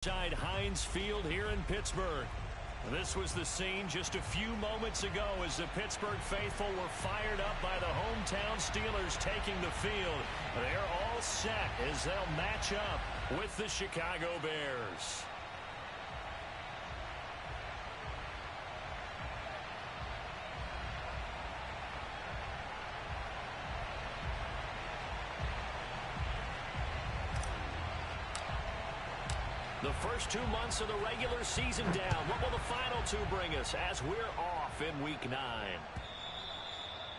Inside Heinz Field here in Pittsburgh. This was the scene just a few moments ago as the Pittsburgh faithful were fired up by the hometown Steelers taking the field. They're all set as they'll match up with the Chicago Bears. The first 2 months of the regular season down. What will the final two bring us as we're off in Week 9?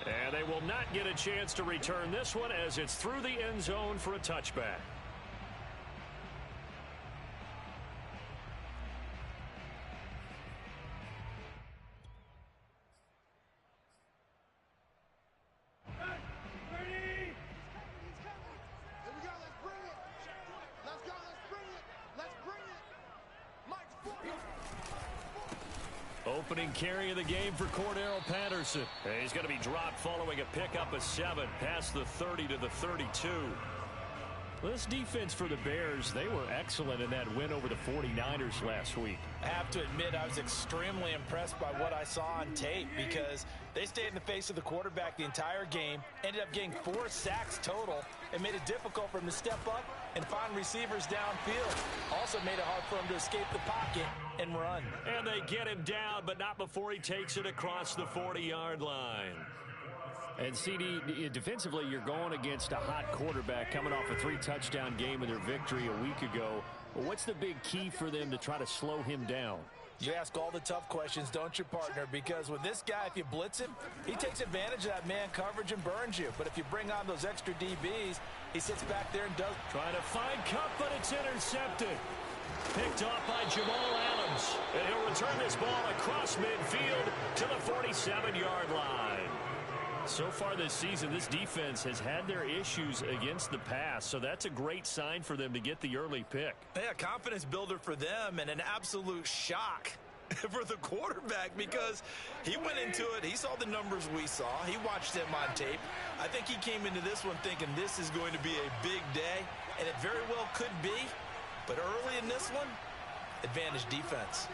And they will not get a chance to return this one as it's through the end zone for a touchback. Opening carry of the game for Cordero Patterson. He's going to be dropped following a pickup of 7 past the 30 to the 32. This defense for the Bears, they were excellent in that win over the 49ers last week. I have to admit, I was extremely impressed by what I saw on tape because they stayed in the face of the quarterback the entire game, ended up getting 4 sacks total, and made it difficult for him to step up and find receivers downfield. Also made it hard for him to escape the pocket and run. And they get him down, but not before he takes it across the 40-yard line. And CD, defensively, you're going against a hot quarterback coming off a 3-touchdown game in their victory a week ago. What's the big key for them to try to slow him down? You ask all the tough questions, don't you, partner? Because with this guy, if you blitz him, he takes advantage of that man coverage and burns you. But if you bring on those extra DBs, he sits back there and does. Trying to find Kupp, but it's intercepted. Picked off by Jamal Adams. And he'll return this ball across midfield to the 47-yard line. So far this season, this defense has had their issues against the pass, so that's a great sign for them to get the early pick. Yeah, confidence builder for them and an absolute shock for the quarterback because he went into it. He saw the numbers we saw. He watched them on tape. I think he came into this one thinking this is going to be a big day, and it very well could be. But early in this one, advantage defense.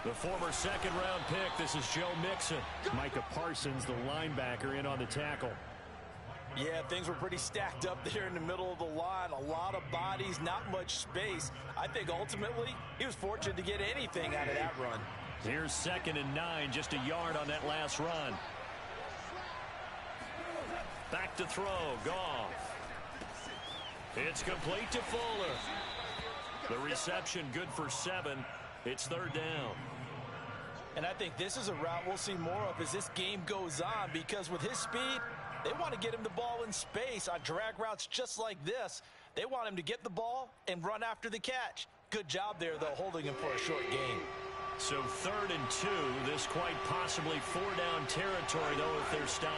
The former second-round pick, this is Joe Mixon. Micah Parsons, the linebacker, in on the tackle. Yeah, things were pretty stacked up there in the middle of the line. A lot of bodies, not much space. I think ultimately he was fortunate to get anything out of that run. Here's 2nd and 9, just a yard on that last run. Back to throw, Goff. It's complete to Fuller. The reception good for 7. It's 3rd down. And I think this is a route we'll see more of as this game goes on because with his speed, they want to get him the ball in space on drag routes just like this. They want him to get the ball and run after the catch. Good job there, though, holding him for a short gain. So 3rd and 2. This quite possibly 4-down territory, though, if they're stopped.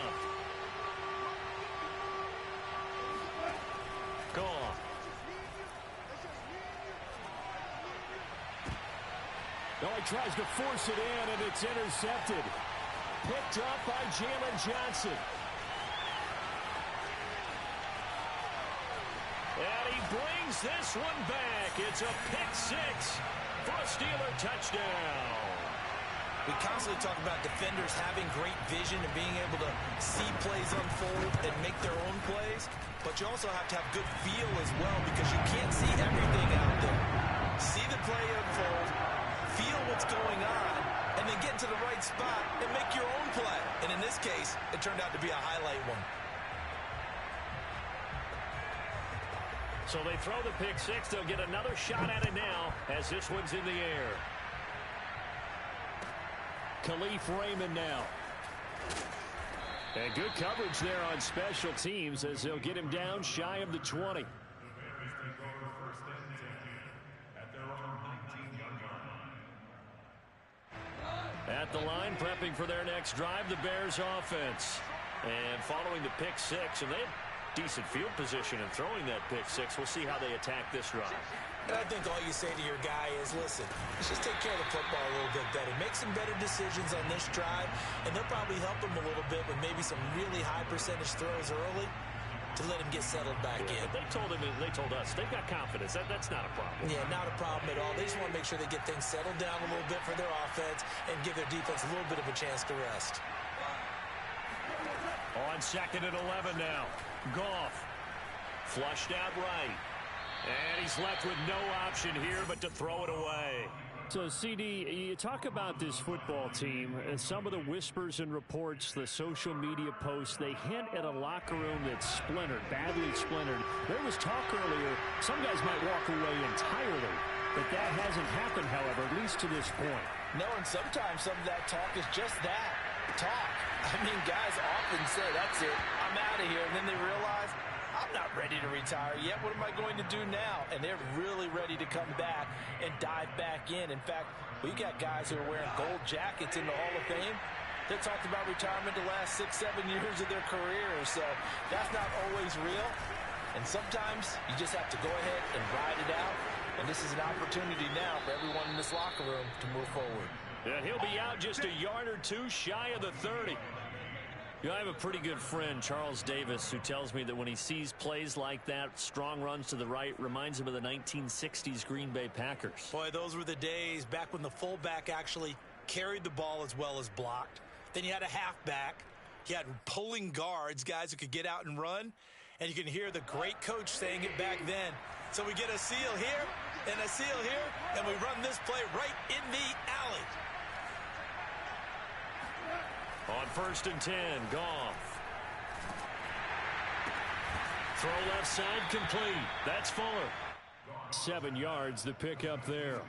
Goff. Oh, he tries to force it in, and it's intercepted. Picked up by Jalen Johnson. And he brings this one back. It's a pick-6 for a Steeler touchdown. We constantly talk about defenders having great vision and being able to see plays unfold and make their own plays. But you also have to have good feel as well because you can't see everything out there. See the play unfold, feel what's going on, and then get into the right spot and make your own play. And in this case, it turned out to be a highlight one. So they throw the pick-6. They'll get another shot at it now as this one's in the air. Khalif Raymond now. And good coverage there on special teams as they'll get him down shy of the 20. At the line, prepping for their next drive, the Bears offense. And following the pick-6, and they have decent field position in throwing that pick-6. We'll see how they attack this drive. And I think all you say to your guy is, listen, let's just take care of the football a little bit better. Make some better decisions on this drive, and they'll probably help him a little bit with maybe some really high percentage throws early. to let him get settled back in. They told us they've got confidence. That's not a problem. Yeah, not a problem at all. They just want to make sure they get things settled down a little bit for their offense and give their defense a little bit of a chance to rest. On 2nd and 11 now. Goff. Flushed out right. And he's left with no option here but to throw it away. So, CD, you talk about this football team, and some of the whispers and reports, the social media posts, they hint at a locker room that's splintered, badly splintered. There was talk earlier, some guys might walk away entirely, but that hasn't happened, however, at least to this point. No, and sometimes some of that talk is just that, talk. I mean, guys often say, that's it, I'm out of here, and then they realize, I'm not ready to retire yet. What am I going to do now? And they're really ready to come back and dive back in. In fact, we've got guys who are wearing gold jackets in the Hall of Fame. They talked about retirement the last 6-7 years of their career. So that's not always real. And sometimes you just have to go ahead and ride it out. And this is an opportunity now for everyone in this locker room to move forward. And he'll be out just a yard or two shy of the 30. You know, I have a pretty good friend, Charles Davis, who tells me that when he sees plays like that, strong runs to the right, reminds him of the 1960s Green Bay Packers. Boy, those were the days back when the fullback actually carried the ball as well as blocked. Then you had a halfback. You had pulling guards, guys who could get out and run. And you can hear the great coach saying it back then. So we get a seal here and a seal here, and we run this play right in the alley. On 1st and 10, Goff. Throw left side complete. That's Fuller. 7 yards, the pick up there.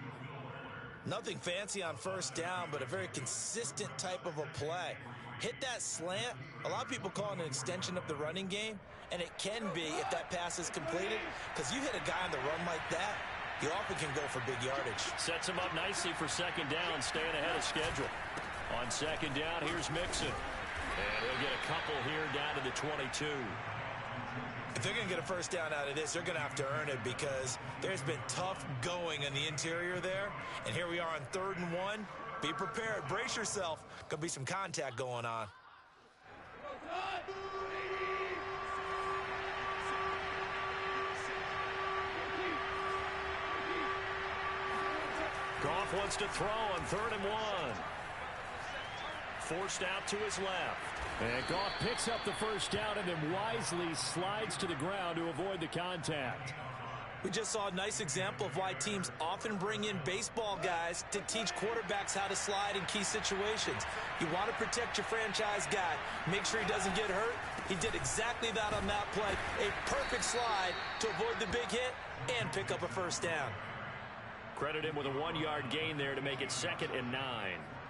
Nothing fancy on 1st down, but a very consistent type of a play. Hit that slant. A lot of people call it an extension of the running game, and it can be if that pass is completed, because you hit a guy on the run like that, you often can go for big yardage. Sets him up nicely for 2nd down, staying ahead of schedule. On 2nd down, here's Mixon. And he'll get a couple here down to the 22. If they're going to get a 1st down out of this, they're going to have to earn it because there's been tough going in the interior there. And here we are on 3rd and 1. Be prepared. Brace yourself. Could be some contact going on. Goff wants to throw on 3rd and 1. Forced out to his left. And Goff picks up the 1st down and then wisely slides to the ground to avoid the contact. We just saw a nice example of why teams often bring in baseball guys to teach quarterbacks how to slide in key situations. You want to protect your franchise guy. Make sure he doesn't get hurt. He did exactly that on that play. A perfect slide to avoid the big hit and pick up a 1st down. Credit him with a 1-yard gain there to make it 2nd and 9.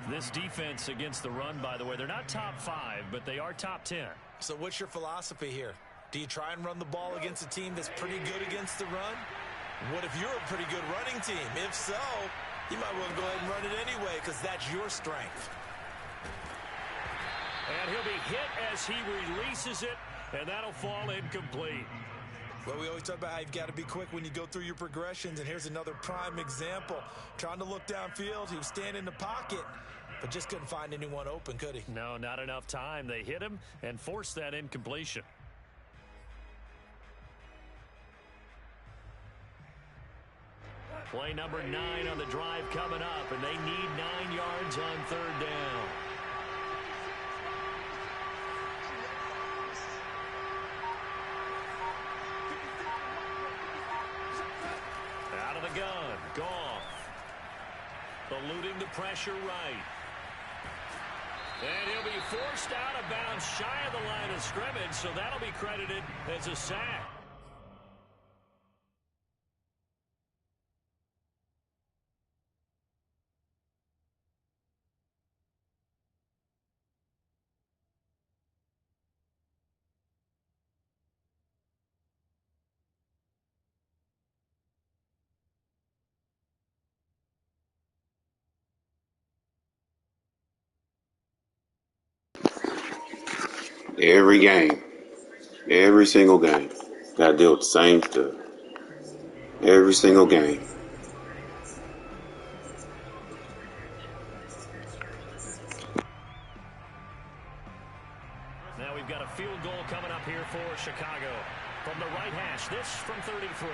This defense against the run, by the way, they're not top 5, but they are top 10. So what's your philosophy here? Do you try and run the ball against a team that's pretty good against the run? What if you're a pretty good running team? If so, you might want to go ahead and run it anyway because that's your strength. And he'll be hit as he releases it, and that'll fall incomplete. Well, we always talk about how you've got to be quick when you go through your progressions, and here's another prime example. Trying to look downfield, he was standing in the pocket, but just couldn't find anyone open, could he? No, not enough time. They hit him and forced that incompletion. Play number 9 on the drive coming up, and they need 9 yards on 3rd down. Out of the gun, Goff. Eluding the pressure right. And he'll be forced out of bounds shy of the line of scrimmage, so that'll be credited as a sack. Every game, every single game, got to deal with the same stuff. Every single game. Now we've got a field goal coming up here for Chicago. pass. This from 33.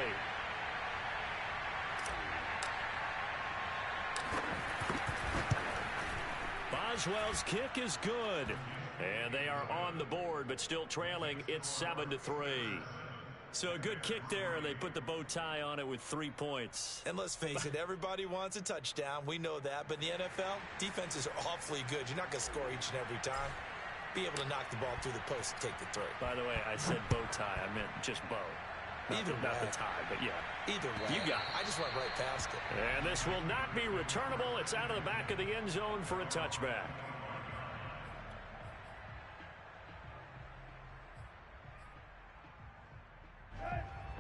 Boswell's kick is good. And they are on the board, but still trailing. It's 7-3. So a good kick there, and they put the bow tie on it with 3 points. And let's face it, everybody wants a touchdown. We know that. But in the NFL, defenses are awfully good. You're not going to score each and every time. Be able to knock the ball through the post and take the throw. By the way, I said bow tie. I meant just bow. Not the tie, but yeah. Either way. You got it. I just went right past it. And this will not be returnable. It's out of the back of the end zone for a touchback.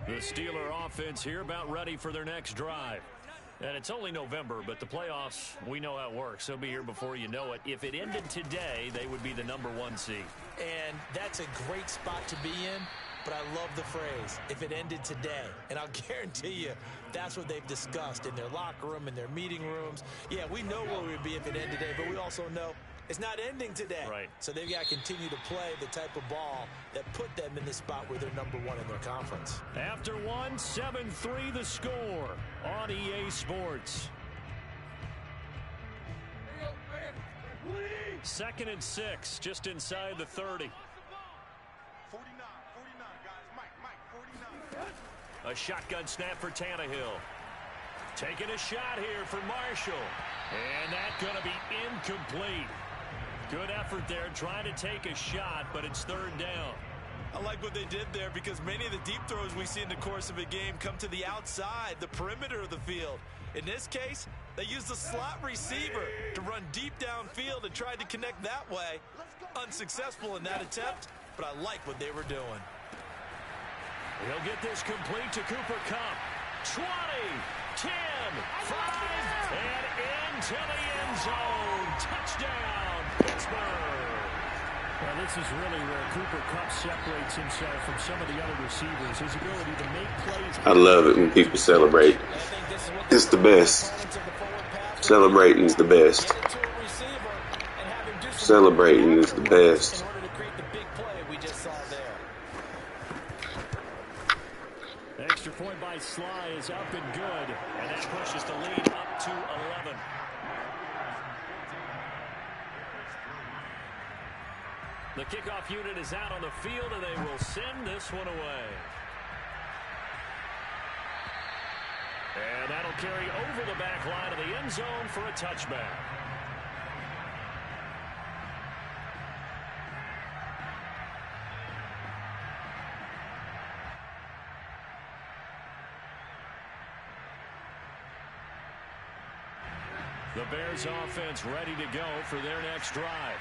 The Steeler offense here about ready for their next drive. And it's only November, but the playoffs, we know how it works. They'll be here before you know it. If it ended today, they would be the #1 seed. And that's a great spot to be in, but I love the phrase, if it ended today. And I'll guarantee you, that's what they've discussed in their locker room, in their meeting rooms. Yeah, we know where we'd be if it ended today, but we also know it's not ending today. Right. So they've got to continue to play the type of ball that put them in the spot where they're #1 in their conference. After one, 7-3 the score on EA Sports. 2nd and 6, just inside the 30. 49, guys. Mike, 49. A shotgun snap for Tannehill. Taking a shot here for Marshall. And that's going to be incomplete. Good effort there, trying to take a shot, but it's 3rd down. I like what they did there because many of the deep throws we see in the course of a game come to the outside, the perimeter of the field. In this case, they used the slot receiver to run deep downfield and tried to connect that way. Unsuccessful in that attempt, but I like what they were doing. He'll get this complete to Cooper Kupp. 20, 10, 5, and into the end zone. Touchdown, Pittsburgh. Well, this is really where Cooper Kupp separates himself from some of the other receivers. His ability to make plays. I love it when people celebrate. It's the best. Celebrating is the best. Celebrating is the best. In order to create the big play we just saw there. The extra point by Sly is up and good, and that pushes the lead up to 11. The kickoff unit is out on the field, and they will send this one away. And that'll carry over the back line of the end zone for a touchback. The Bears offense ready to go for their next drive.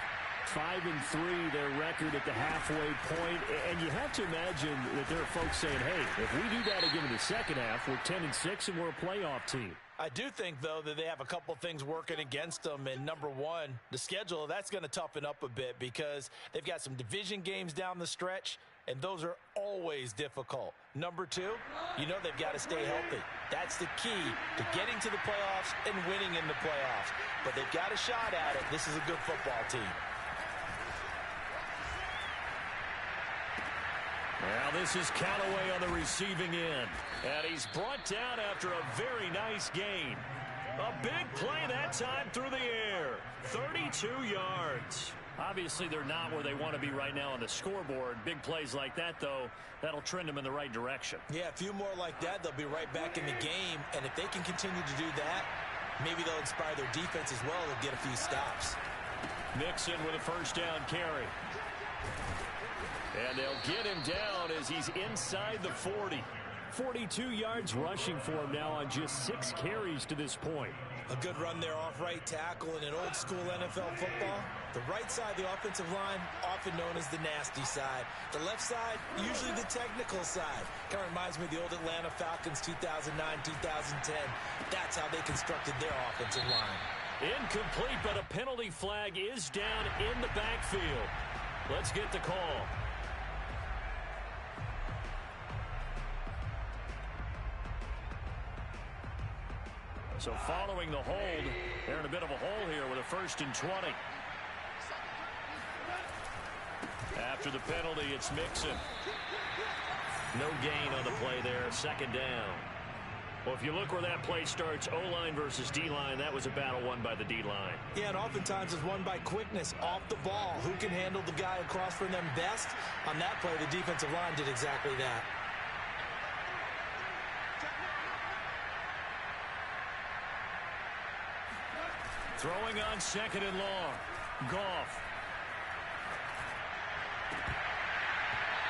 5-3 their record at the halfway point, and you have to imagine that there are folks saying, hey, if we do that again in the second half, we're 10-6 and we're a playoff team. I do think, though, that they have a couple things working against them. And #1, the schedule, that's going to toughen up a bit because they've got some division games down the stretch, and those are always difficult. #2, you know they've got to stay healthy. That's the key to getting to the playoffs and winning in the playoffs. But they've got a shot at it. This is a good football team. Now this is Callaway on the receiving end. And he's brought down after a very nice gain. A big play that time through the air. 32 yards. Obviously, they're not where they want to be right now on the scoreboard. Big plays like that, though, that'll trend them in the right direction. Yeah, a few more like that, they'll be right back in the game. And if they can continue to do that, maybe they'll inspire their defense as well to get a few stops. Mixon with a first down carry. And they'll get him down as he's inside the 40. 42 yards rushing for him now on just 6 carries to this point. A good run there off right tackle in an old school NFL football. The right side, the offensive line, often known as the nasty side. The left side, usually the technical side. Kind of reminds me of the old Atlanta Falcons 2009, 2010. That's how they constructed their offensive line. Incomplete, but a penalty flag is down in the backfield. Let's get the call. So following the hold, they're in a bit of a hole here with a 1st and 20. After the penalty, it's Mixon. No gain on the play there. Second down. Well, if you look where that play starts, O-line versus D-line, that was a battle won by the D-line. Yeah, and oftentimes it's won by quickness off the ball. Who can handle the guy across from them best? On that play, the defensive line did exactly that. Throwing on second and long. Goff.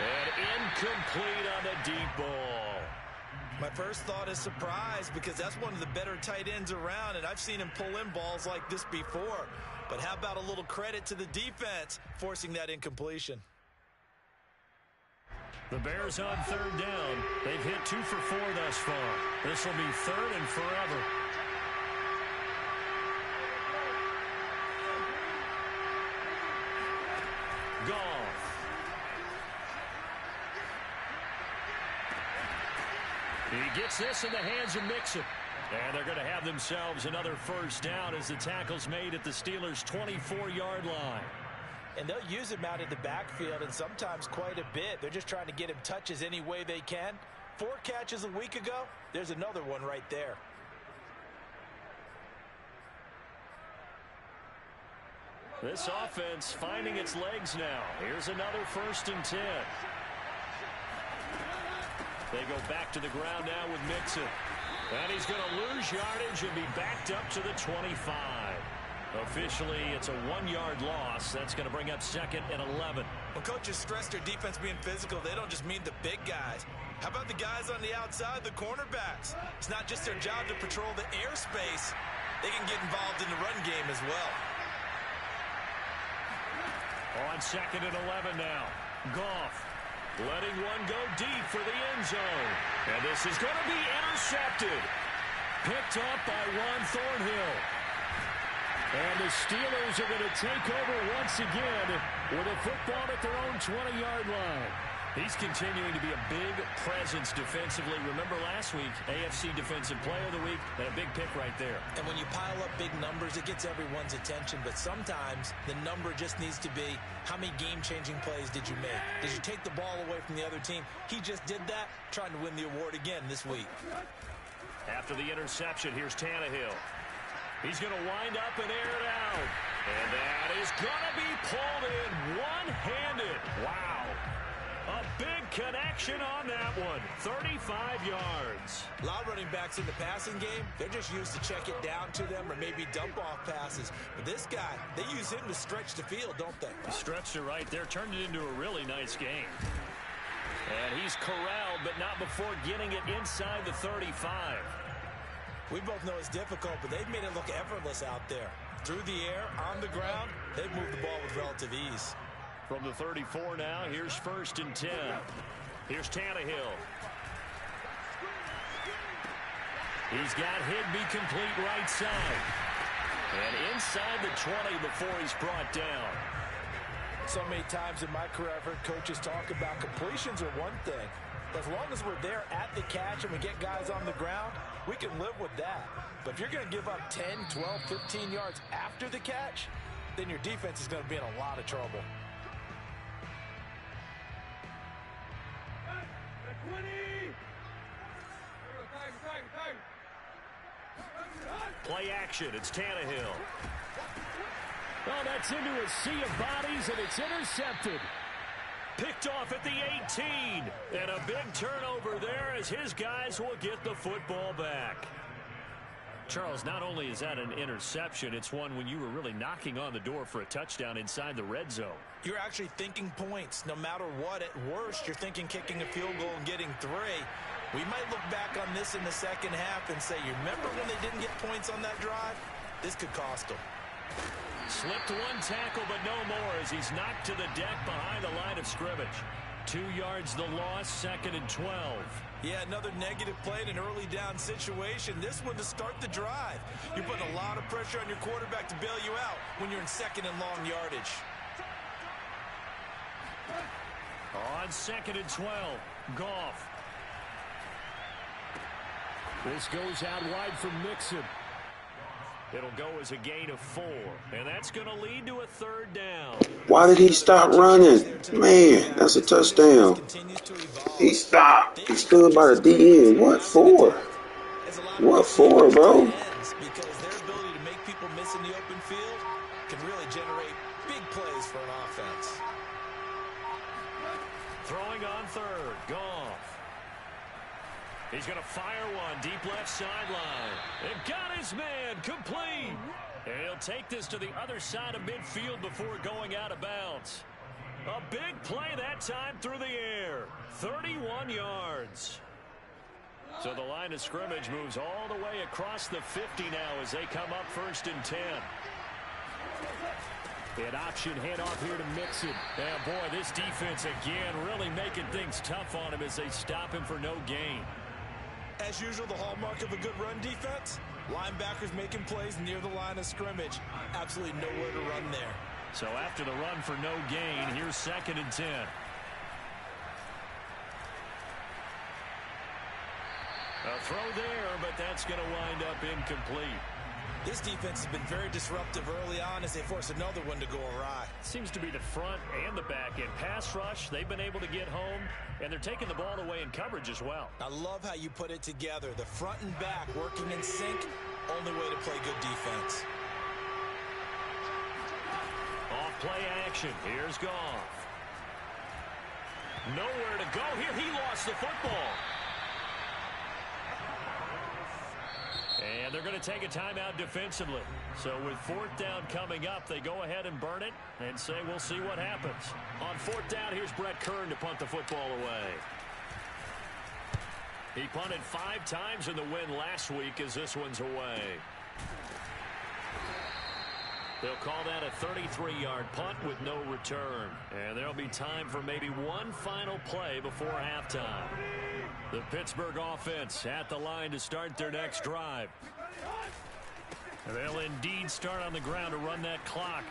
And incomplete on the deep ball. My first thought is surprise because that's one of the better tight ends around, and I've seen him pull in balls like this before. But how about a little credit to the defense forcing that incompletion? The Bears on third down. They've hit 2 for 4 thus far. This will be third and forever. Goff. He gets this in the hands of Mixon. And they're going to have themselves another first down as the tackle's made at the Steelers' 24-yard line. And they'll use him out in the backfield, and sometimes quite a bit. They're just trying to get him touches any way they can. 4 catches a week ago. There's another one right there. This offense finding its legs now. Here's another 1st and 10. They go back to the ground now with Mixon. And he's going to lose yardage and be backed up to the 25. Officially, it's a 1-yard loss. That's going to bring up 2nd and 11. When coaches stress their defense being physical, they don't just mean the big guys. How about the guys on the outside, the cornerbacks? It's not just their job to patrol the airspace. They can get involved in the run game as well. On 2nd and 11 now. Goff letting one go deep for the end zone. And this is going to be intercepted. Picked up by Juan Thornhill. And the Steelers are going to take over once again with a football at their own 20-yard line. He's continuing to be a big presence defensively. Remember last week, AFC Defensive Player of the Week, and a big pick right there. And when you pile up big numbers, it gets everyone's attention. But sometimes the number just needs to be, how many game-changing plays did you make? Did you take the ball away from the other team? He just did that, trying to win the award again this week. After the interception, here's Tannehill. He's going to wind up and air it out. And that is going to be pulled in one-handed. Wow. A big connection on that one. 35 yards. A lot of running backs in the passing game, they're just used to check it down to them or maybe dump off passes. But this guy, they use him to stretch the field, don't they? He stretched it right there, turned it into a really nice game. And he's corralled, but not before getting it inside the 35. We both know it's difficult, but they've made it look effortless out there. Through the air, on the ground, they've moved the ball with relative ease. From the 34 now, here's 1st and 10. Here's Tannehill. He's got Higbee complete right side. And inside the 20 before he's brought down. So many times in my career, I've heard coaches talk about completions are one thing. As long as we're there at the catch and we get guys on the ground, we can live with that. But if you're going to give up 10, 12, 15 yards after the catch, then your defense is going to be in a lot of trouble. Play action. It's Tannehill. Oh, that's into a sea of bodies, and it's intercepted. Picked off at the 18. And a big turnover there as his guys will get the football back. Charles, not only is that an interception, it's one when you were really knocking on the door for a touchdown inside the red zone. You're actually thinking points. No matter what, at worst, you're thinking kicking a field goal and getting 3. We might look back on this in the second half and say, you remember when they didn't get points on that drive? This could cost them. Slipped one tackle, but no more as he's knocked to the deck behind the line of scrimmage. 2 yards the loss, 2nd and 12. Yeah, another negative play in an early down situation. This one to start the drive. You're putting a lot of pressure on your quarterback to bail you out when you're in 2nd and long yardage. On 2nd and 12, Goff. This goes out wide from Mixon. It'll go as a gain of 4, and that's going to lead to a 3rd down. Why did he stop running? Man, that's a touchdown. He stopped. He stood by the DN. What for? What for, bro? Because their ability to make people miss in the open field can really generate big plays for an offense. Throwing on 3rd, Goff. He's going to fire one deep left sideline. And got his man complete. And he'll take this to the other side of midfield before going out of bounds. A big play that time through the air. 31 yards. So the line of scrimmage moves all the way across the 50 now as they come up 1st and 10. An option handoff here to Mixon. And boy, this defense again really making things tough on him as they stop him for no gain. As usual, the hallmark of a good run defense, linebackers making plays near the line of scrimmage. Absolutely nowhere to run there. So after the run for no gain, here's 2nd and 10. A throw there, but that's going to wind up incomplete. This defense has been very disruptive early on as they force another one to go awry. Seems to be the front and the back end. Pass rush, they've been able to get home, and they're taking the ball away in coverage as well. I love how you put it together. The front and back working in sync, only way to play good defense. Off play action, here's Goff. Nowhere to go here, he lost the football. And they're going to take a timeout defensively. So with 4th down coming up, they go ahead and burn it and say we'll see what happens. On 4th down, here's Brett Kern to punt the football away. He punted 5 times in the win last week as this one's away. They'll call that a 33-yard punt with no return. And there'll be time for maybe one final play before halftime. The Pittsburgh offense at the line to start their next drive. They'll indeed start on the ground to run that clock.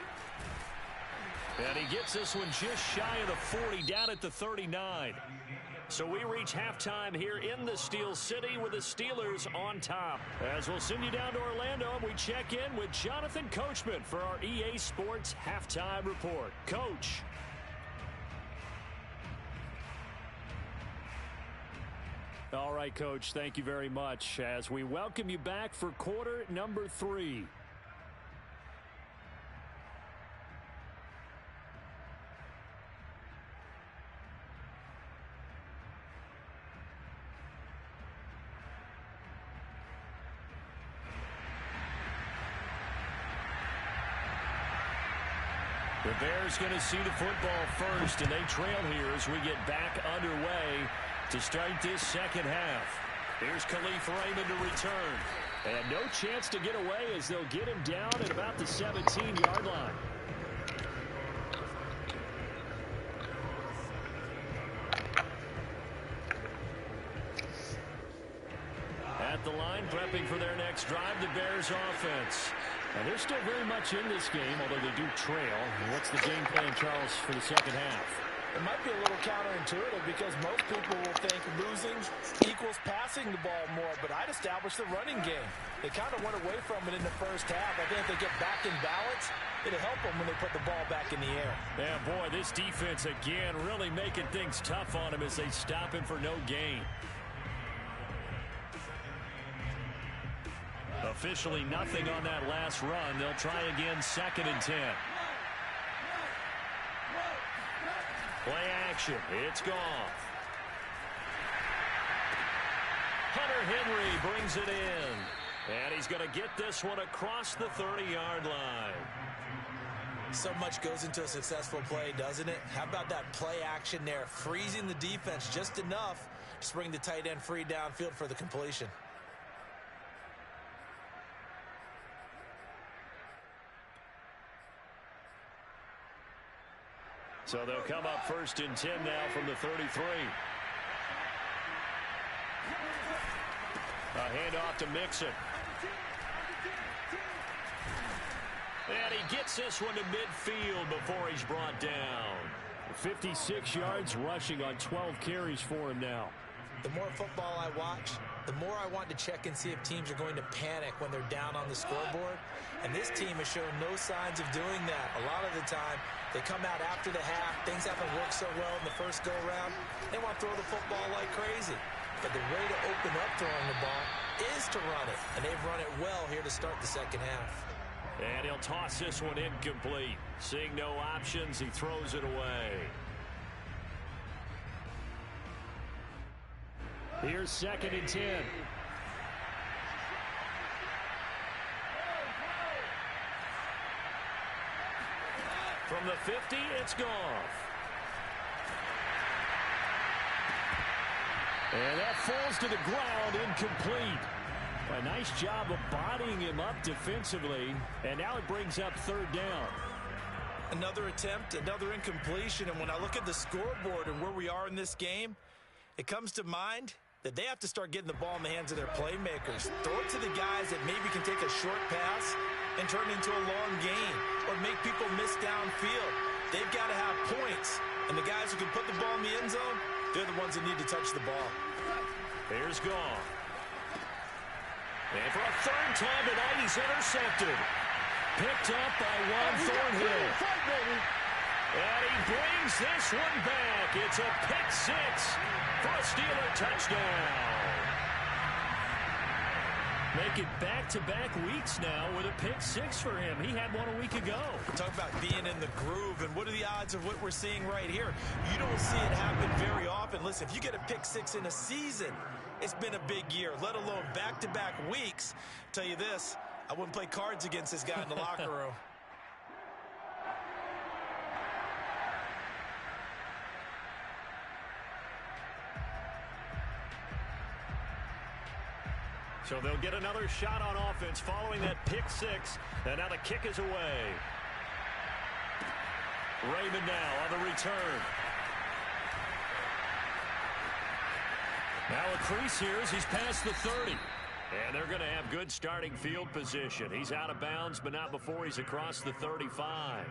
And he gets this one just shy of the 40, down at the 39. So we reach halftime here in the Steel City with the Steelers on top. As we'll send you down to Orlando, and we check in with Jonathan Coachman for our EA Sports Halftime Report. Coach. All right, Coach, thank you very much as we welcome you back for quarter number 3. The Bears going to see the football first, and they trail here as we get back underway to start this second half. Here's Khalif Raymond to return. And no chance to get away as they'll get him down at about the 17-yard line. At the line, prepping for their next drive, the Bears offense. And they're still very much in this game, although they do trail. And what's the game plan, Charles, for the second half? It might be a little counterintuitive because most people will think losing equals passing the ball more, but I'd establish the running game. They kind of went away from it in the first half. I think if they get back in balance, it'll help them when they put the ball back in the air. Yeah, boy, this defense again really making things tough on him as they stop him for no gain. Officially nothing on that last run. They'll try again, 2nd and 10. Play action. It's gone. Hunter Henry brings it in. And he's going to get this one across the 30-yard line. So much goes into a successful play, doesn't it? How about that play action there? Freezing the defense just enough to bring the tight end free downfield for the completion. So they'll come up 1st and 10 now from the 33. A handoff to Mixon. And he gets this one to midfield before he's brought down. 56 yards rushing on 12 carries for him now. The more football I watch, the more I want to check and see if teams are going to panic when they're down on the scoreboard. And this team has shown no signs of doing that. A lot of the time, they come out after the half. Things haven't worked so well in the first go-around. They want to throw the football like crazy. But the way to open up throwing the ball is to run it. And they've run it well here to start the second half. And he'll toss this one incomplete. Seeing no options, he throws it away. Here's 2nd and 10. From the 50, it's Goff. And that falls to the ground, incomplete. A nice job of bodying him up defensively. And now it brings up 3rd down. Another attempt, another incompletion. And when I look at the scoreboard and where we are in this game, it comes to mind that they have to start getting the ball in the hands of their playmakers. Throw it to the guys that maybe can take a short pass and turn it into a long gain or make people miss downfield. They've got to have points. And the guys who can put the ball in the end zone, they're the ones that need to touch the ball. Here's Goff. And for a 3rd time tonight, he's intercepted. Picked up by Juan Thornhill. And he brings this one back. It's a pick 6 for a Steeler touchdown. Make it back-to-back weeks now with a pick 6 for him. He had one a week ago. Talk about being in the groove, and what are the odds of what we're seeing right here? You don't see it happen very often. Listen, if you get a pick 6 in a season, it's been a big year, let alone back-to-back weeks. Tell you this, I wouldn't play cards against this guy in the locker room. So they'll get another shot on offense following that pick 6. And now the kick is away. Raymond now on the return. Now a crease here as he's past the 30. And they're going to have good starting field position. He's out of bounds, but not before he's across the 35.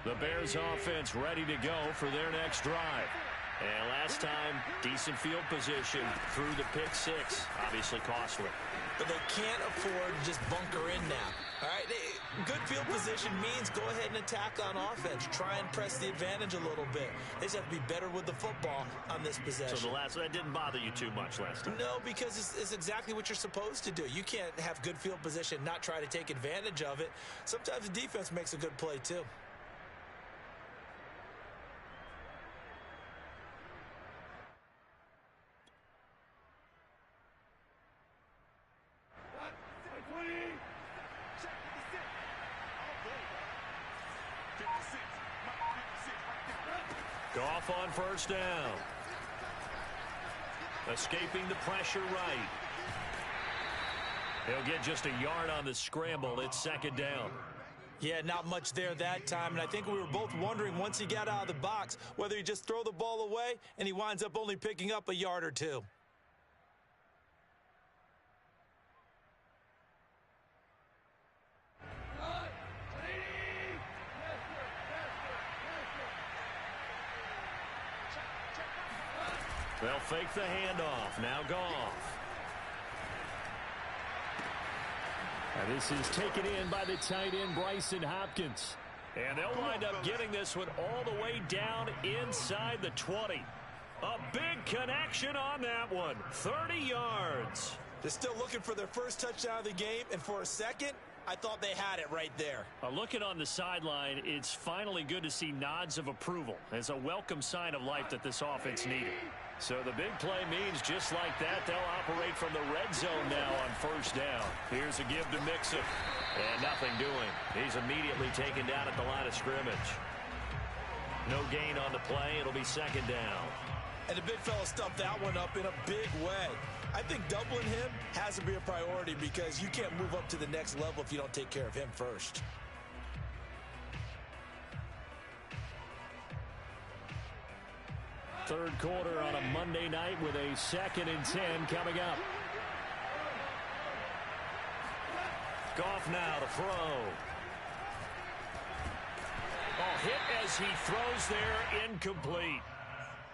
The Bears offense ready to go for their next drive. And last time, decent field position through the pick 6. Obviously costly. But they can't afford to just bunker in now. All right, good field position means go ahead and attack on offense. Try and press the advantage a little bit. They just have to be better with the football on this possession. So that didn't bother you too much last time? No, because it's exactly what you're supposed to do. You can't have good field position, not try to take advantage of it. Sometimes the defense makes a good play too. Goff on 1st down. Escaping the pressure right. He'll get just a yard on the scramble. It's 2nd down. Yeah, not much there that time. And I think we were both wondering once he got out of the box whether he just throw the ball away and he winds up only picking up a yard or 2. They'll fake the handoff. Now Goff. And this is taken in by the tight end, Bryson Hopkins. And they'll wind up getting this one all the way down inside the 20. A big connection on that one. 30 yards. They're still looking for their first touchdown of the game, and for a second, I thought they had it right there. Looking on the sideline, it's finally good to see nods of approval. It's a welcome sign of life that this offense needed. So the big play means just like that, they'll operate from the red zone now on 1st down. Here's a give to Mixon. And nothing doing. He's immediately taken down at the line of scrimmage. No gain on the play. It'll be 2nd down. And the big fella stuffed that one up in a big way. I think doubling him has to be a priority because you can't move up to the next level if you don't take care of him first. Third quarter on a Monday night with a 2nd and 10 coming up. off now to throw. Oh, hit as he throws there, incomplete.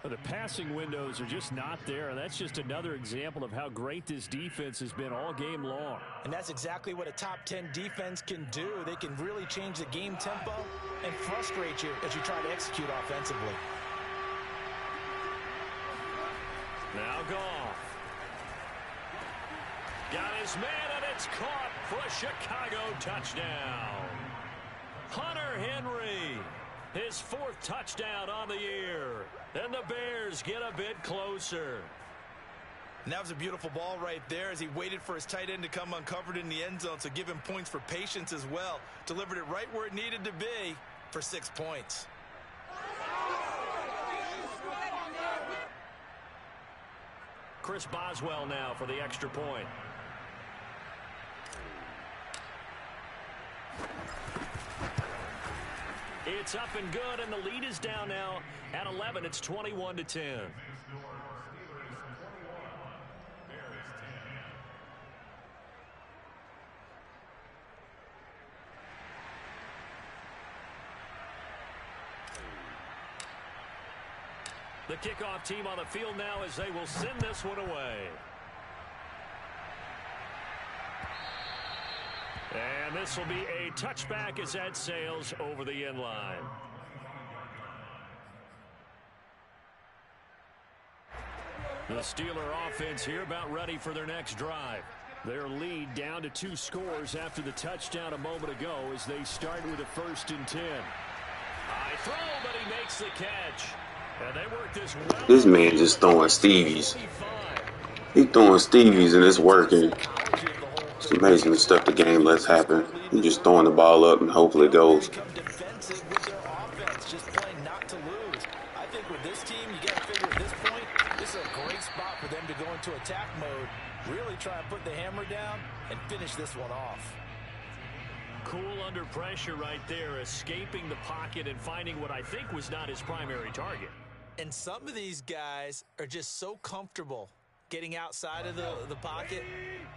The passing windows are just not there, and that's just another example of how great this defense has been all game long. And that's exactly what a top 10 defense can do. They can really change the game tempo and frustrate you as you try to execute offensively. Now Goff. Got his man, and it's caught for a Chicago touchdown. Hunter Henry, his 4th touchdown on the year. And the Bears get a bit closer. And that was a beautiful ball right there as he waited for his tight end to come uncovered in the end zone, so give him points for patience as well. Delivered it right where it needed to be for 6 points. Chris Boswell now for the extra point. It's up and good, and the lead is down now at 11. It's 21-10. The kickoff team on the field now as they will send this one away. And this will be a touchback as that sails over the end line. The Steeler offense here about ready for their next drive. Their lead down to 2 scores after the touchdown a moment ago as they start with a 1st and 10. High throw, but he makes the catch. And they work this well. This man just throwing Stevies. He throwing Stevies and it's working. It's amazing the stuff the game lets happen. He just throwing the ball up and hopefully it goes. Defensive with their offense, just playing not to lose. I think with this team, you got to figure at this point, this is a great spot for them to go into attack mode, really try and put the hammer down and finish this one off. Cool under pressure right there, escaping the pocket and finding what I think was not his primary target. And some of these guys are just so comfortable getting outside of the pocket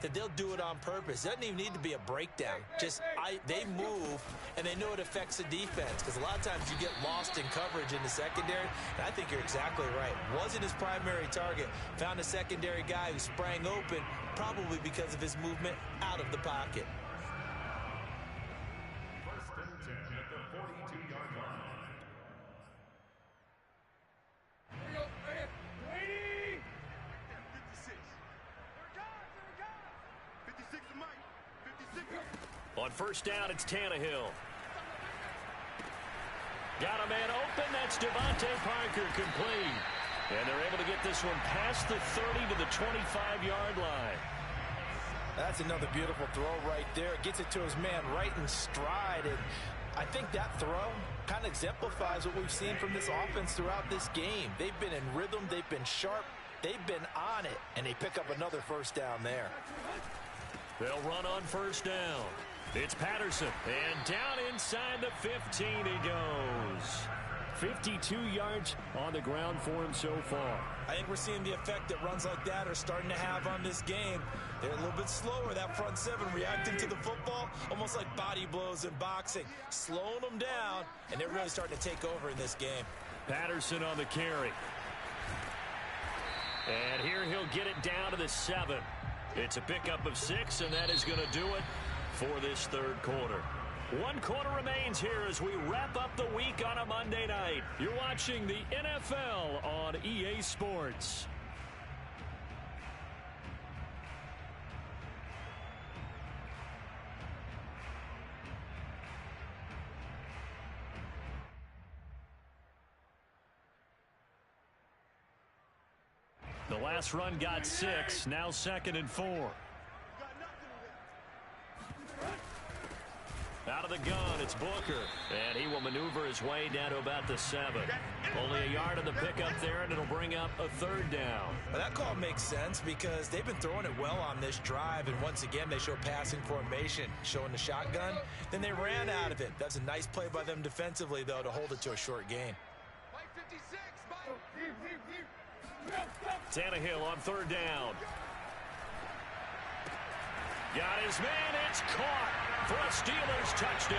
that they'll do it on purpose. It doesn't even need to be a breakdown. They move, and they know it affects the defense because a lot of times you get lost in coverage in the secondary, and I think you're exactly right. Wasn't his primary target. Found a secondary guy who sprang open, probably because of his movement out of the pocket. On 1st down, it's Tannehill. Got a man open. That's Devontae Parker complete. And they're able to get this one past the 30 to the 25-yard line. That's another beautiful throw right there. Gets it to his man right in stride. And I think that throw kind of exemplifies what we've seen from this offense throughout this game. They've been in rhythm. They've been sharp. They've been on it. And they pick up another 1st down there. They'll run on 1st down. It's Patterson, and down inside the 15 he goes. 52 yards on the ground for him so far. I think we're seeing the effect that runs like that are starting to have on this game. They're a little bit slower, that front 7, reacting to the football, almost like body blows in boxing, slowing them down, and they're really starting to take over in this game. Patterson on the carry. And here he'll get it down to the 7. It's a pickup of 6, and that is going to do it for this 3rd quarter. 1 quarter remains here as we wrap up the week on a Monday night. You're watching the NFL on EA Sports. The last run got 6, now 2nd and 4. Out of the gun, it's Booker. And he will maneuver his way down to about the 7. Only a yard on the pickup there, and it'll bring up a 3rd down. Well, that call makes sense because they've been throwing it well on this drive, and once again, they show passing formation, showing the shotgun. Then they ran out of it. That's a nice play by them defensively, though, to hold it to a short gain. Tannehill on 3rd down. Got his man. It's caught for a Steelers touchdown.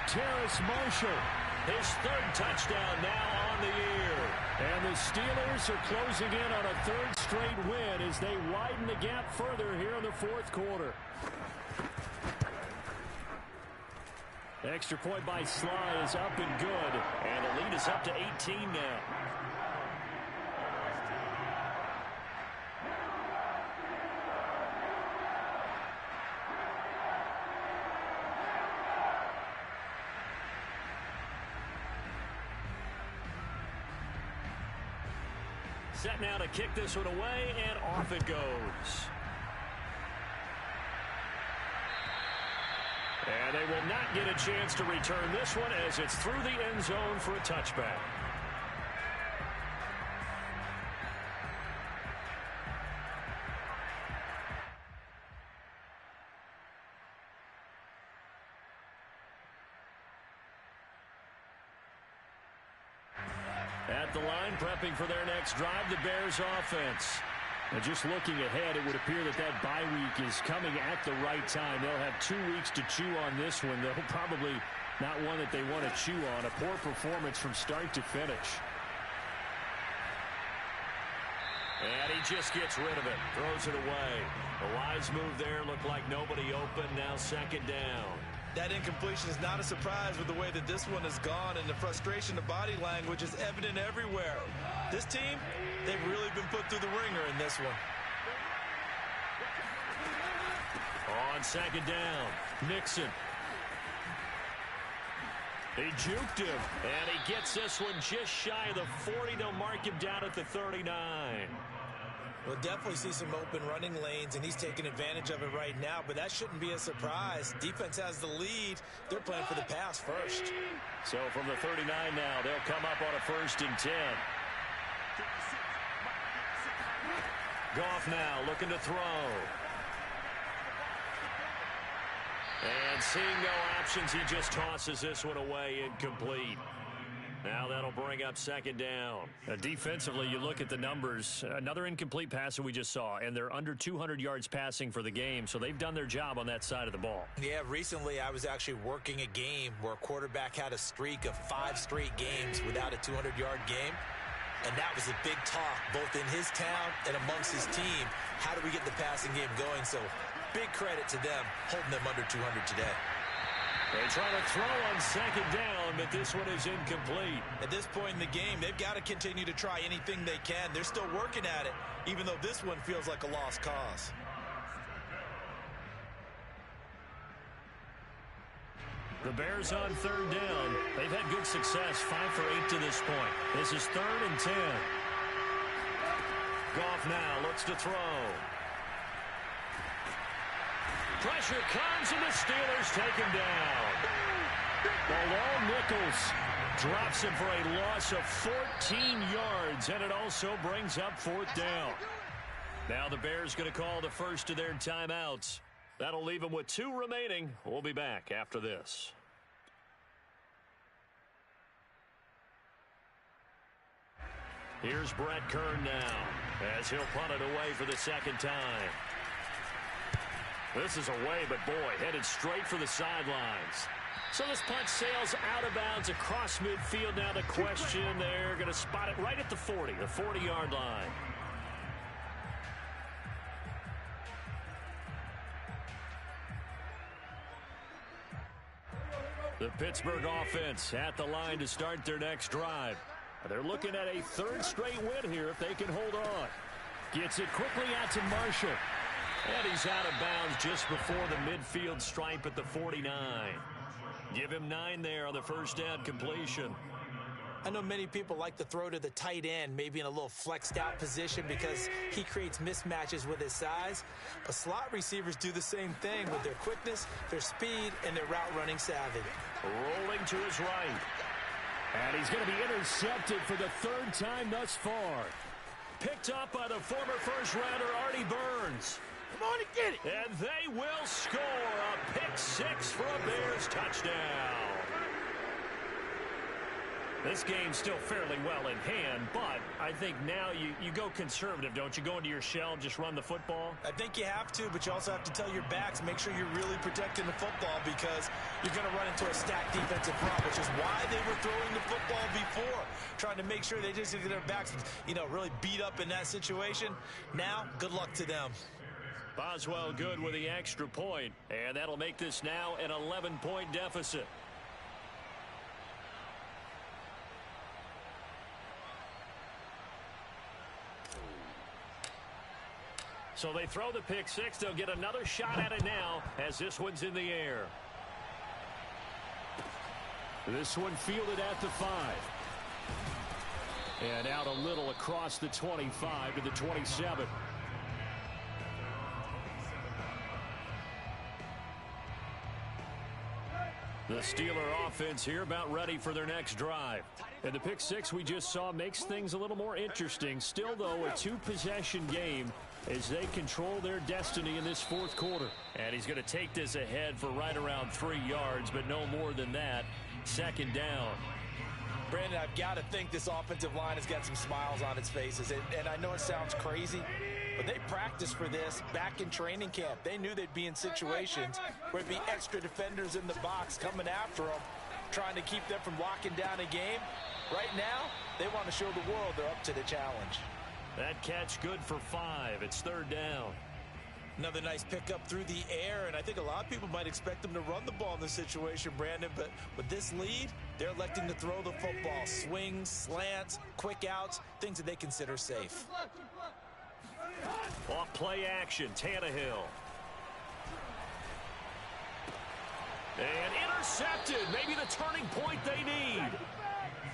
Terrace Marshall. His third touchdown now on the year. And the Steelers are closing in on a third straight win as they widen the gap further here in the fourth quarter. The extra point by Sly is up and good. And the lead is up to 18 now. Set now to kick this one away, and off it goes. And they will not get a chance to return this one as it's through the end zone for a touchback. At the line, prepping for their next drive, the Bears offense. And just looking ahead, it would appear that that bye week is coming at the right time. They'll have 2 weeks to chew on this one, though probably not one that they want to chew on. A poor performance from start to finish. And he just gets rid of it, throws it away. A wise move there, looked like nobody open, now second down. That incompletion is not a surprise with the way that this one has gone, and the frustration of body language is evident everywhere. This team, they've really been put through the ringer in this one. On second down, Nixon. He juked him, and he gets this one just shy of the 40. They'll mark him down at the 39. We'll definitely see some open running lanes, and he's taking advantage of it right now, but that shouldn't be a surprise. Defense has the lead. They're playing for the pass first. So from the 39 now, they'll come up on a 1st and 10. Goff now looking to throw. And seeing no options, he just tosses this one away, incomplete. Now that'll bring up second down. Defensively, you look at the numbers. Another incomplete pass that we just saw, and they're under 200 yards passing for the game, so they've done their job on that side of the ball. Yeah, recently I was actually working a game where a quarterback had a streak of 5 straight games without a 200-yard game, and that was a big talk both in his town and amongst his team. How do we get the passing game going? So big credit to them holding them under 200 today. They try to throw on second down, but this one is incomplete. At this point in the game, they've got to continue to try anything they can. They're still working at it, even though this one feels like a lost cause. The Bears on third down. They've had good success, 5 for 8 to this point. This is 3rd and 10. Goff now looks to throw. Pressure comes, and the Steelers take him down. Bilal Nichols drops him for a loss of 14 yards, and it also brings up 4th down. Now the Bears going to call the first of their timeouts. That'll leave them with 2 remaining. We'll be back after this. Here's Brett Kern now as he'll punt it away for the second time. This is away, but boy, headed straight for the sidelines. So this punt sails out of bounds across midfield. Now the question, they're going to spot it right at the 40, the 40-yard line. The Pittsburgh offense at the line to start their next drive. They're looking at a 3rd straight win here if they can hold on. Gets it quickly out to Marshall. And he's out of bounds just before the midfield stripe at the 49. Give him 9 there on the first down completion. I know many people like to throw to the tight end, maybe in a little flexed out position because he creates mismatches with his size. But slot receivers do the same thing with their quickness, their speed, and their route running savvy. Rolling to his right. And he's going to be intercepted for the 3rd time thus far. Picked up by the former first-rounder Artie Burns. Come on and get it. And they will score a pick 6 for a Bears touchdown. This game's still fairly well in hand, but I think now you go conservative, don't you? Go into your shell and just run the football? I think you have to, but you also have to tell your backs, make sure you're really protecting the football because you're going to run into a stacked defensive front, which is why they were throwing the football before, trying to make sure they just get their backs, really beat up in that situation. Now, good luck to them. Boswell good with the extra point, and that'll make this now an 11-point deficit. So they throw the pick six. They'll get another shot at it now as this one's in the air. This one fielded at the 5. And out a little across the 25 to the 27. The Steeler offense here about ready for their next drive. And the pick six we just saw makes things a little more interesting. Still, though, a two-possession game as they control their destiny in this fourth quarter. And he's going to take this ahead for right around 3 yards, but no more than that. Second down. Brandon, I've got to think this offensive line has got some smiles on its faces. And I know it sounds crazy, but they practiced for this back in training camp. They knew they'd be in situations where it'd be extra defenders in the box coming after them, trying to keep them from locking down a game. Right now, they want to show the world they're up to the challenge. That catch good for 5. It's third down. Another nice pickup through the air, and I think a lot of people might expect them to run the ball in this situation, Brandon, but with this lead, they're electing to throw the football. Swings, slants, quick outs, things that they consider safe. Off play action, Tannehill. And intercepted. Maybe the turning point they need.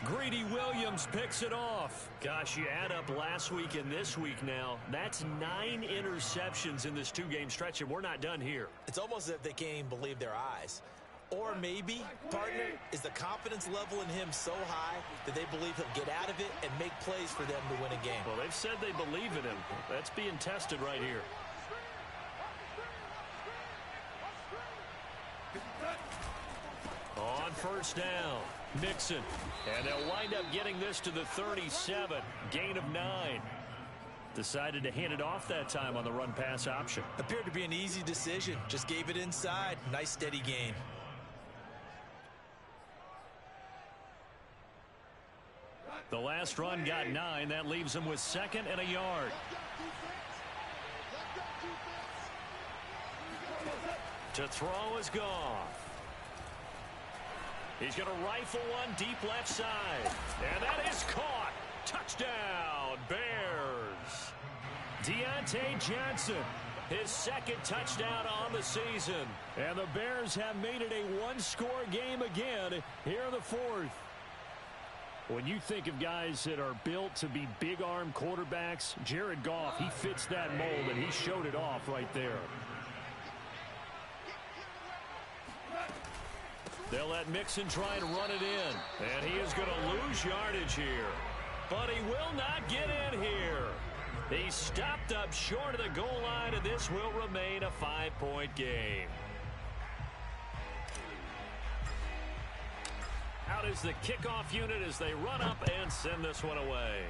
Greedy Williams picks it off. Gosh, you add up last week and this week now. That's 9 interceptions in this 2-game stretch, and we're not done here. It's almost as if they can't even believe their eyes. Or maybe, partner, is the confidence level in him so high that they believe he'll get out of it and make plays for them to win a game. Well, they've said they believe in him. That's being tested right here. On first down, Mixon. And they'll wind up getting this to the 37. Gain of 9. Decided to hand it off that time on the run-pass option. Appeared to be an easy decision. Just gave it inside. Nice steady gain. The last run got 9. That leaves him with 2nd and a yard. To throw is Goff. He's going to rifle one deep left side. And that is caught. Touchdown, Bears. Deontay Johnson, his 2nd touchdown on the season. And the Bears have made it a one-score game again here in the 4th. When you think of guys that are built to be big-arm quarterbacks, Jared Goff, he fits that mold, and he showed it off right there. They'll let Mixon try and run it in. And he is going to lose yardage here. But he will not get in here. He stopped up short of the goal line, and this will remain a 5-point game. Out is the kickoff unit as they run up and send this one away.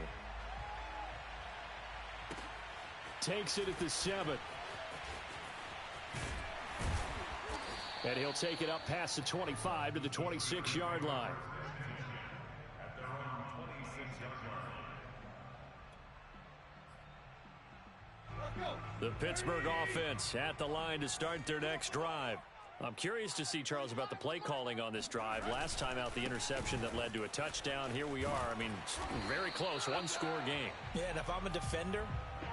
Takes it at the 7. And he'll take it up past the 25 to the 26-yard line. The Pittsburgh offense at the line to start their next drive. I'm curious to see, Charles, about the play calling on this drive. Last time out, the interception that led to a touchdown. Here we are. I mean, very close, one-score game. Yeah, and if I'm a defender,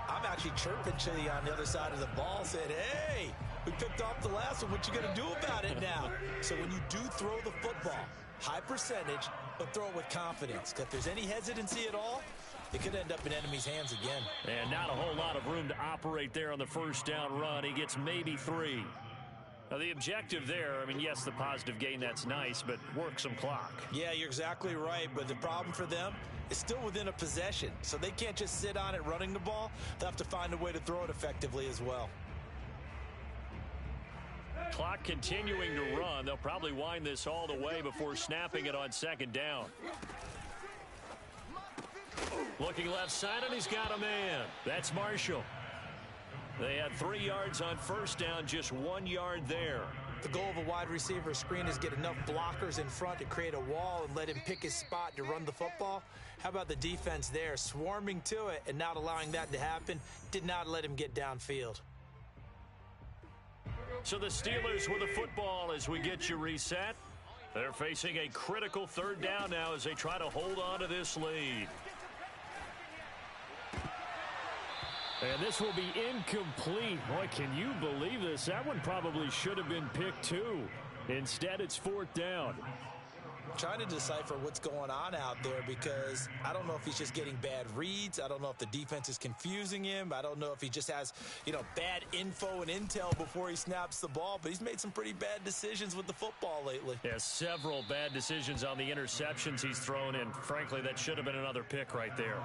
I'm actually chirping to you on the other side of the ball, saying, hey, we picked off the last one. What you going to do about it now? So when you do throw the football, high percentage, but throw it with confidence. Because if there's any hesitancy at all, it could end up in enemy's hands again. And not a whole lot of room to operate there on the first down run. He gets maybe 3. Now, the objective there, I mean, yes, the positive gain, that's nice, but work some clock. Yeah, you're exactly right, but the problem for them is still within a possession, so they can't just sit on it running the ball. They'll have to find a way to throw it effectively as well. Clock continuing to run. They'll probably wind this all the way before snapping it on second down. Looking left side, and he's got a man. That's Marshall. They had 3 yards on first down, just 1 yard there. The goal of a wide receiver screen is get enough blockers in front to create a wall and let him pick his spot to run the football. How about the defense there, swarming to it and not allowing that to happen? Did not let him get downfield. So the Steelers with the football as we get you reset. They're facing a critical third down now as they try to hold on to this lead. And this will be incomplete. Boy, can you believe this? That one probably should have been picked too. Instead, it's 4th down. I'm trying to decipher what's going on out there because I don't know if he's just getting bad reads. I don't know if the defense is confusing him. I don't know if he just has, bad info and intel before he snaps the ball. But he's made some pretty bad decisions with the football lately. Yeah, several bad decisions on the interceptions he's thrown in. Frankly, that should have been another pick right there.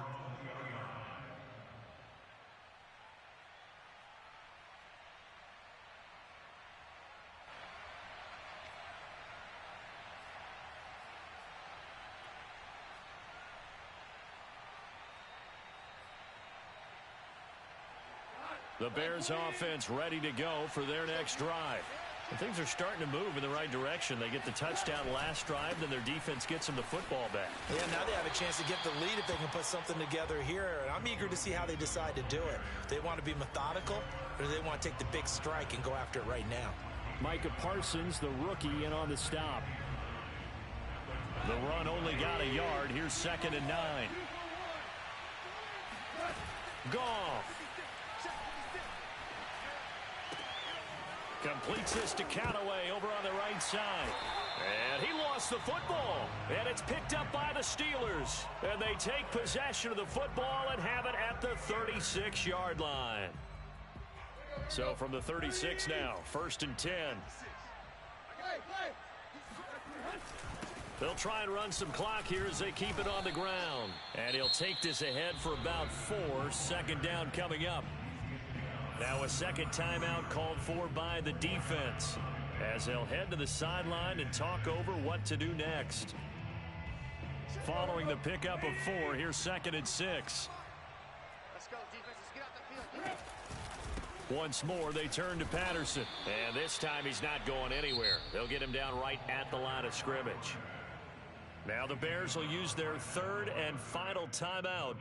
The Bears offense ready to go for their next drive. And things are starting to move in the right direction. They get the touchdown last drive, then their defense gets them the football back. Yeah, now they have a chance to get the lead if they can put something together here. And I'm eager to see how they decide to do it. Do they want to be methodical, or do they want to take the big strike and go after it right now? Micah Parsons, the rookie, in on the stop. The run only got a yard. Here's 2nd and 9. Goff. Completes this to Callaway over on the right side. And he lost the football. And it's picked up by the Steelers. And they take possession of the football and have it at the 36-yard line. So from the 36 now, 1st and 10. They'll try and run some clock here as they keep it on the ground. And he'll take this ahead for about 4. 2nd down coming up. Now a second timeout called for by the defense as they'll head to the sideline and talk over what to do next. Following the pickup of 4, here's 2nd and 6. Let's go, defense. Let's get out the field. Once more, they turn to Patterson. And this time he's not going anywhere. They'll get him down right at the line of scrimmage. Now the Bears will use their 3rd and final timeout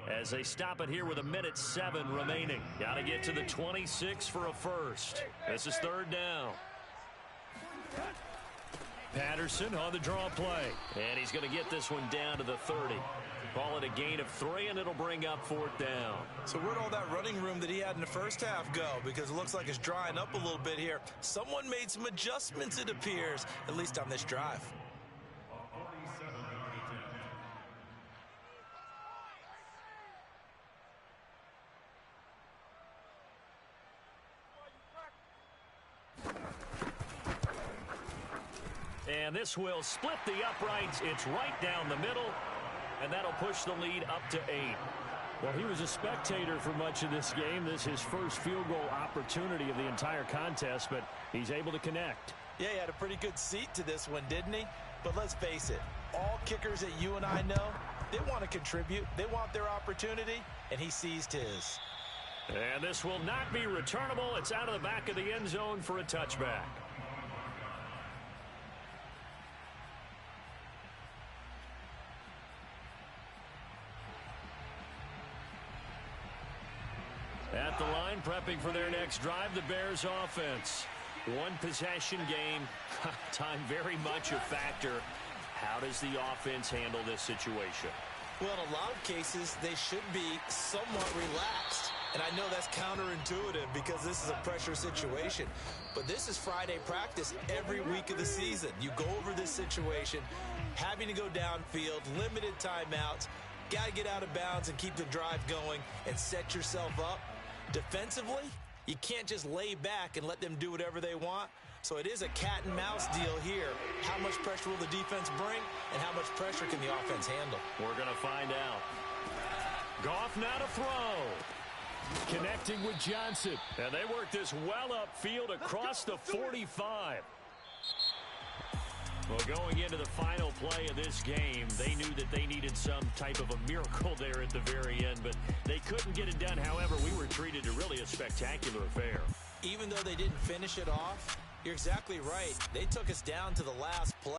as they stop it here with 1:07 remaining. Got to get to the 26 for a first. This is 3rd down. Patterson on the draw play. And he's going to get this one down to the 30. Call it a gain of 3, and it'll bring up 4th down. So where'd all that running room that he had in the first half go? Because it looks like it's drying up a little bit here. Someone made some adjustments, it appears, at least on this drive. And this will split the uprights. It's right down the middle, and that'll push the lead up to 8. Well, he was a spectator for much of this game. This is his first field goal opportunity of the entire contest, but he's able to connect. Yeah, he had a pretty good seat to this one, didn't he? But let's face it, all kickers that you and I know, they want to contribute. They want their opportunity, and he seized his. And this will not be returnable. It's out of the back of the end zone for a touchback. At the line, prepping for their next drive, the Bears offense. One possession game. Time very much a factor. How does the offense handle this situation? Well, in a lot of cases, they should be somewhat relaxed. And I know that's counterintuitive because this is a pressure situation. But this is Friday practice every week of the season. You go over this situation, having to go downfield, limited timeouts, got to get out of bounds and keep the drive going and set yourself up. Defensively, you can't just lay back and let them do whatever they want. So it is a cat and mouse deal here. How much pressure will the defense bring, and how much pressure can the offense handle? We're going to find out. Goff now to throw. Connecting with Johnson. And they work this well upfield across the 45. Well, going into the final play of this game, they knew that they needed some type of a miracle there at the very end, but they couldn't get it done. However, we were treated to really a spectacular affair. Even though they didn't finish it off, you're exactly right. They took us down to the last play.